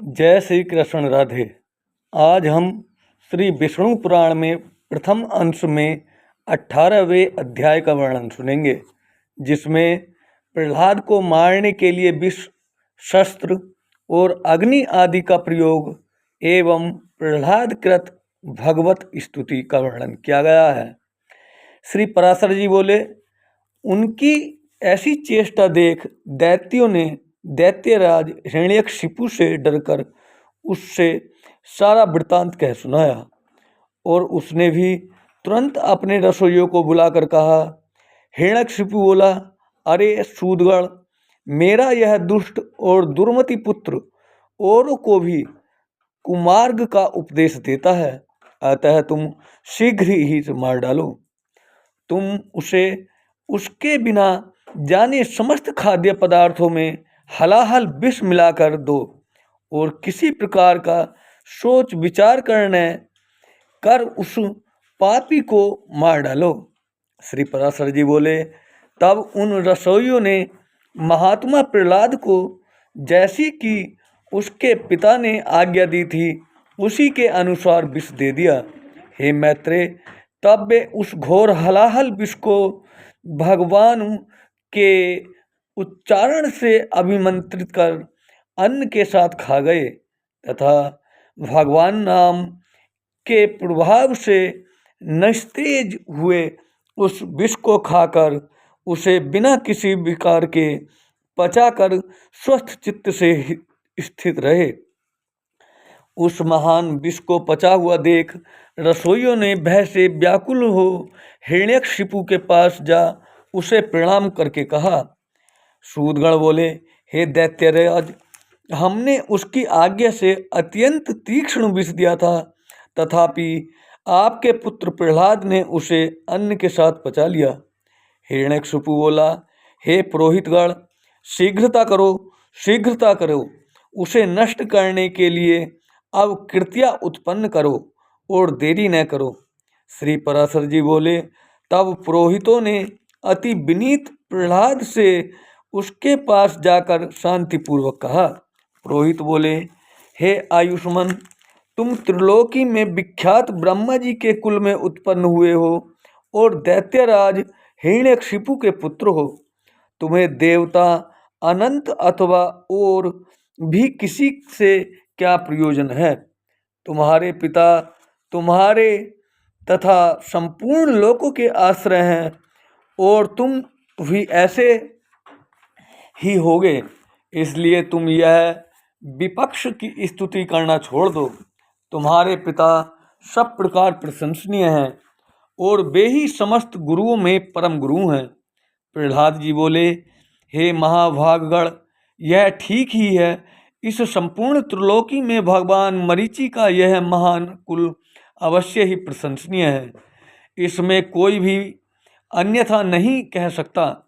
जय श्री कृष्ण। राधे। आज हम श्री विष्णु पुराण में प्रथम अंश में 18वें अध्याय का वर्णन सुनेंगे, जिसमें प्रहलाद को मारने के लिए विष, शस्त्र और अग्नि आदि का प्रयोग एवं प्रहलाद कृत भगवत स्तुति का वर्णन किया गया है। श्री पराशर जी बोले, उनकी ऐसी चेष्टा देख दैत्यों ने दैत्यराज हिरण्यकशिपु से डरकर उससे सारा वृत्तांत कह सुनाया, और उसने भी तुरंत अपने रसोइयों को बुलाकर कहा। हिरण्यकशिपु बोला, अरे सूदगण, मेरा यह दुष्ट और दुर्मति पुत्र औरों को भी कुमार्ग का उपदेश देता है, अतः तुम शीघ्र ही मार डालो। तुम उसे उसके बिना जाने समस्त खाद्य पदार्थों में हलाहल विष मिलाकर दो और किसी प्रकार का सोच विचार करने कर उस पापी को मार डालो। श्री पराशर जी बोले, तब उन रसोइयों ने महात्मा प्रहलाद को जैसी कि उसके पिता ने आज्ञा दी थी उसी के अनुसार विष दे दिया। हे मैत्रेय, तब वे उस घोर हलाहल विष को भगवान के उच्चारण से अभिमंत्रित कर अन्न के साथ खा गए तथा भगवान नाम के प्रभाव से निस्तेज हुए उस विष को खाकर उसे बिना किसी विकार के पचाकर स्वस्थ चित्त से स्थित रहे। उस महान विष को पचा हुआ देख रसोइयों ने भय से व्याकुल हो हिरण्यकशिपु के पास जा उसे प्रणाम करके कहा। सूदगण बोले, हे दैत्यराज, हमने उसकी आज्ञा से अत्यंत तीक्ष्ण विष दिया था, तथापि आपके पुत्र प्रहलाद ने उसे अन्न के साथ पचा लिया। हिरण्यकशिपु बोला, हे पुरोहितगण, शीघ्रता करो, उसे नष्ट करने के लिए अब कृत्या उत्पन्न करो और देरी न करो। श्री पराशर जी बोले, तब पुरोहितों ने अति विनीत प्रहलाद से उसके पास जाकर शांतिपूर्वक कहा। पुरोहित बोले, हे आयुष्मान, तुम त्रिलोकी में विख्यात ब्रह्मा जी के कुल में उत्पन्न हुए हो और दैत्यराज हिरण्यकशिपु के पुत्र हो। तुम्हें देवता, अनंत अथवा और भी किसी से क्या प्रयोजन है? तुम्हारे पिता तुम्हारे तथा संपूर्ण लोकों के आश्रय हैं और तुम भी ऐसे ही होगे, इसलिए तुम यह विपक्ष की स्तुति करना छोड़ दो। तुम्हारे पिता सब प्रकार प्रशंसनीय हैं और वे ही समस्त गुरुओं में परम गुरु हैं। प्रहलाद जी बोले, हे महाभागगण, यह ठीक ही है। इस संपूर्ण त्रिलोकी में भगवान मरीचि का यह महान कुल अवश्य ही प्रशंसनीय है, इसमें कोई भी अन्यथा नहीं कह सकता,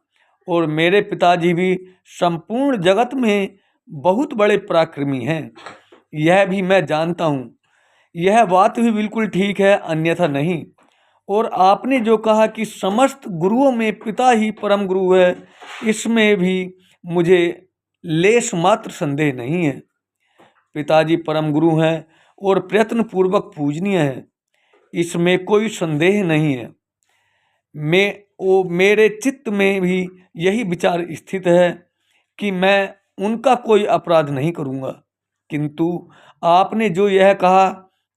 और मेरे पिताजी भी संपूर्ण जगत में बहुत बड़े पराक्रमी हैं, यह भी मैं जानता हूँ। यह बात भी बिल्कुल ठीक है, अन्यथा नहीं। और आपने जो कहा कि समस्त गुरुओं में पिता ही परम गुरु है, इसमें भी मुझे लेश मात्र संदेह नहीं है। पिताजी परम गुरु हैं और प्रयत्न पूर्वक पूजनीय है, इसमें कोई संदेह नहीं है। मेरे चित्त में भी यही विचार स्थित है कि मैं उनका कोई अपराध नहीं करूँगा, किंतु आपने जो यह कहा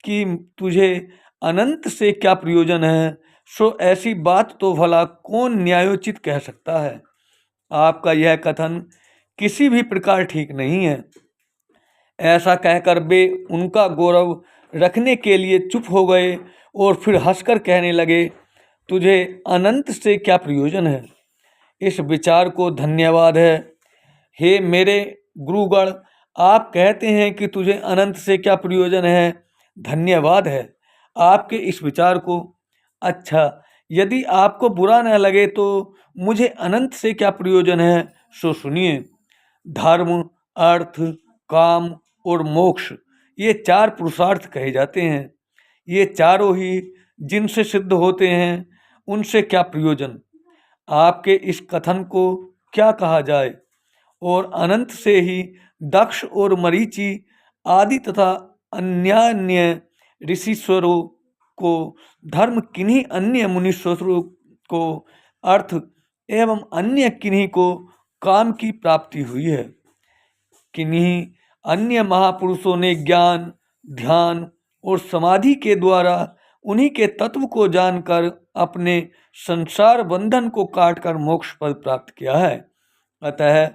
कि तुझे अनंत से क्या प्रयोजन है, सो ऐसी बात तो भला कौन न्यायोचित कह सकता है। आपका यह कथन किसी भी प्रकार ठीक नहीं है। ऐसा कहकर वे उनका गौरव रखने के लिए चुप हो गए और फिर हंसकर कहने लगे, तुझे अनंत से क्या प्रयोजन है? इस विचार को धन्यवाद है। हे मेरे गुरुगण, आप कहते हैं कि तुझे अनंत से क्या प्रयोजन है, धन्यवाद है आपके इस विचार को। अच्छा, यदि आपको बुरा न लगे तो मुझे अनंत से क्या प्रयोजन है सो सुनिए। धर्म, अर्थ, काम और मोक्ष, ये चार पुरुषार्थ कहे जाते हैं। ये चारों ही जिनसे सिद्ध होते हैं, उनसे क्या प्रयोजन? आपके इस कथन को क्या कहा जाए? और अनंत से ही दक्ष और मरीचि आदि तथा अन्यान्य ऋषीश्वरों को धर्म, किन्हीं अन्य मुनीश्वरों को अर्थ एवं अन्य किन्हीं को काम की प्राप्ति हुई है। किन्हीं अन्य महापुरुषों ने ज्ञान, ध्यान और समाधि के द्वारा उन्हीं के तत्व को जानकर अपने संसार बंधन को काटकर मोक्ष पद प्राप्त किया है। अतः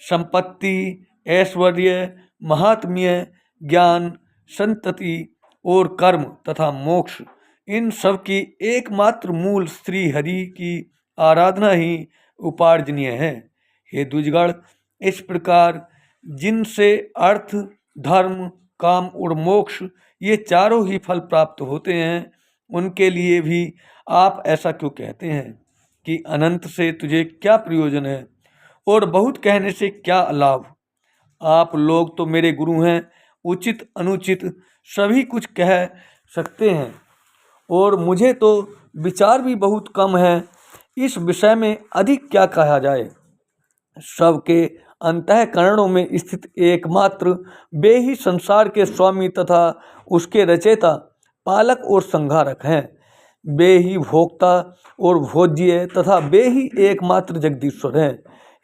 संपत्ति, ऐश्वर्य, महात्म्य, ज्ञान, संतति और कर्म तथा मोक्ष, इन सब की एकमात्र मूल श्री हरि की आराधना ही उपार्जनीय है। हे द्विजगण, इस प्रकार जिनसे अर्थ, धर्म, काम और मोक्ष ये चारों ही फल प्राप्त होते हैं, उनके लिए भी आप ऐसा क्यों कहते हैं कि अनंत से तुझे क्या प्रयोजन है और बहुत कहने से क्या लाभ? आप लोग तो मेरे गुरु हैं, उचित अनुचित सभी कुछ कह सकते हैं और मुझे तो विचार भी बहुत कम है। इस विषय में अधिक क्या कहा जाए। सबके अंतःकरणों में स्थित एकमात्र वे ही संसार के स्वामी तथा उसके रचयिता, पालक और संहारक हैं। वे ही भोक्ता और भोज्य तथा वे ही एकमात्र जगदीश्वर हैं।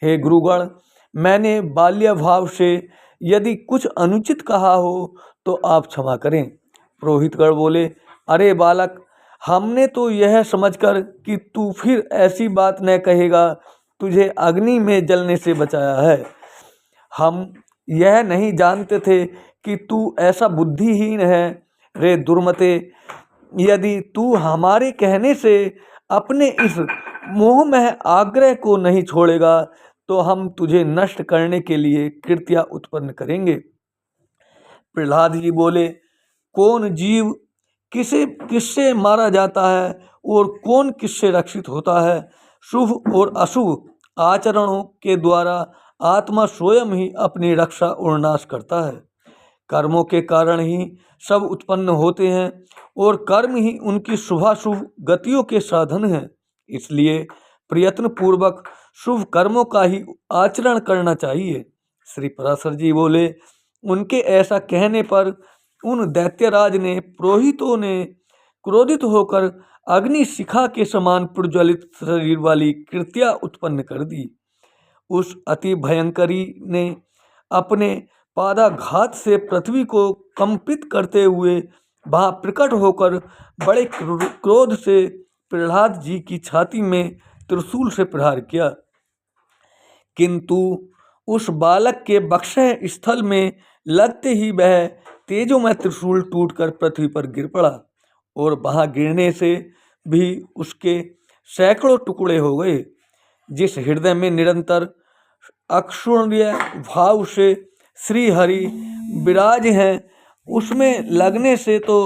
हे गुरुगण, मैंने बाल्य भाव से यदि कुछ अनुचित कहा हो तो आप क्षमा करें। पुरोहितगण बोले, अरे बालक, हमने तो यह समझकर कि तू फिर ऐसी बात न कहेगा, तुझे अग्नि में जलने से बचाया है। हम यह नहीं जानते थे कि तू ऐसा बुद्धिहीन है। रे दुर्मते, यदि तू हमारे कहने से अपने इस मोहमय आग्रह को नहीं छोड़ेगा तो हम तुझे नष्ट करने के लिए कृत्या उत्पन्न करेंगे। प्रहलाद जी बोले, कौन जीव किससे मारा जाता है और कौन किससे रक्षित होता है? शुभ और अशुभ आचरणों के द्वारा आत्मा स्वयं ही अपनी रक्षा और नाश करता है। कर्मों के कारण ही सब उत्पन्न होते हैं और कर्म ही उनकी शुभाशुभ गतियों के साधन हैं। इसलिए प्रयत्न पूर्वक शुभ कर्मों का ही आचरण करना चाहिए। श्री पराशर जी बोले, उनके ऐसा कहने पर उन दैत्यराज ने पुरोहितों ने क्रोधित होकर अग्नि शिखा के समान प्रज्वलित शरीर वाली कृत्या उत्पन्न कर दी। उस अति भयंकरी ने अपने पादाघात से पृथ्वी को कंपित करते हुए वहां प्रकट होकर बड़े क्रोध से प्रहलाद जी की छाती में त्रिशूल से प्रहार किया, किंतु उस बालक के बक्षय स्थल में लगते ही वह तेजोमय त्रिशूल टूटकर पृथ्वी पर गिर पड़ा और वहां गिरने से भी उसके सैकड़ों टुकड़े हो गए। जिस हृदय में निरंतर अक्षुण्य भाव से श्री हरि विराज हैं, उसमें लगने से तो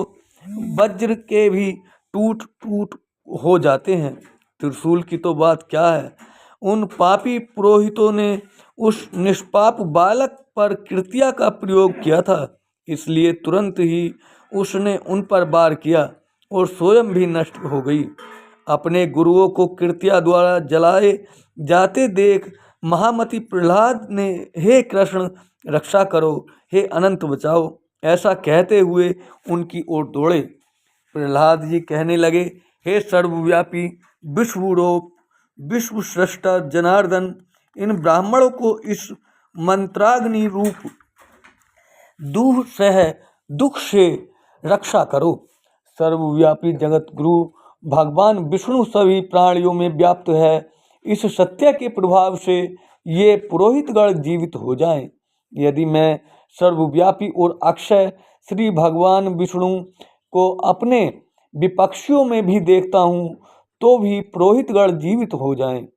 वज्र के भी टूट टूट हो जाते हैं। त्रिशूल की तो बात क्या है। उन पापी पुरोहितों ने उस निष्पाप बालक पर कृत्या का प्रयोग किया था, इसलिए तुरंत ही उसने उन पर वार किया और स्वयं भी नष्ट हो गई। अपने गुरुओं को कृत्या द्वारा जलाए जाते देख महामति प्रहलाद ने, हे कृष्ण रक्षा करो, हे अनंत बचाओ, ऐसा कहते हुए उनकी ओर दौड़े। प्रहलाद जी कहने लगे, हे सर्वव्यापी विश्वरूप विश्व सृष्टा जनार्दन, इन ब्राह्मणों को इस मंत्राग्नि रूप दुख से रक्षा करो। सर्वव्यापी जगत गुरु भगवान विष्णु सभी प्राणियों में व्याप्त है। इस सत्य के प्रभाव से ये पुरोहितगण जीवित हो जाएं। यदि मैं सर्वव्यापी और अक्षय श्री भगवान विष्णु को अपने विपक्षियों में भी देखता हूँ तो भी पुरोहितगण जीवित हो जाएं।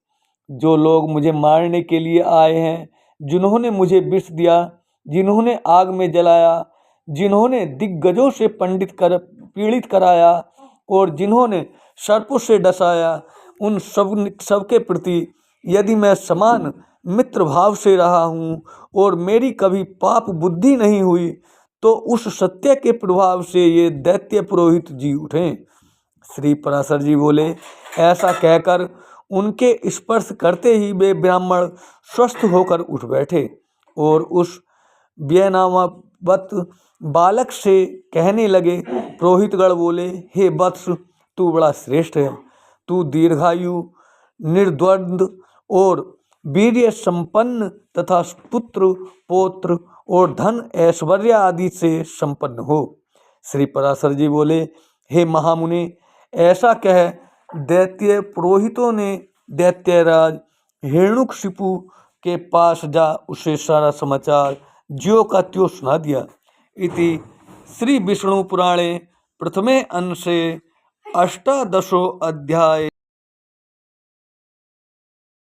जो लोग मुझे मारने के लिए आए हैं, जिन्होंने मुझे विष दिया, जिन्होंने आग में जलाया, जिन्होंने दिग्गजों से पीड़ित कराया और जिन्होंने सर्पों से डसाया, उन सबके प्रति यदि मैं समान मित्र भाव से रहा हूँ और मेरी कभी पाप बुद्धि नहीं हुई तो उस सत्य के प्रभाव से ये दैत्य पुरोहित जी उठें। श्री पराशर जी बोले, ऐसा कहकर उनके स्पर्श करते ही वे ब्राह्मण स्वस्थ होकर उठ बैठे और उस वत्स बालक से कहने लगे। पुरोहितगण बोले, हे वत्स, तू बड़ा श्रेष्ठ है। तू दीर्घायु, निर्द्वंद और वीर्य संपन्न तथा पुत्र पौत्र और धन ऐश्वर्य आदि से संपन्न हो। श्री पराशर जी बोले, हे महामुने, ऐसा कह दैत्य पुरोहितों ने दैत्यराज हिरण्यकशिपु के पास जा उसे सारा समाचार ज्यों का त्यों सुना दिया। इति श्री विष्णु पुराणे प्रथमे अंशे 18 अध्याय।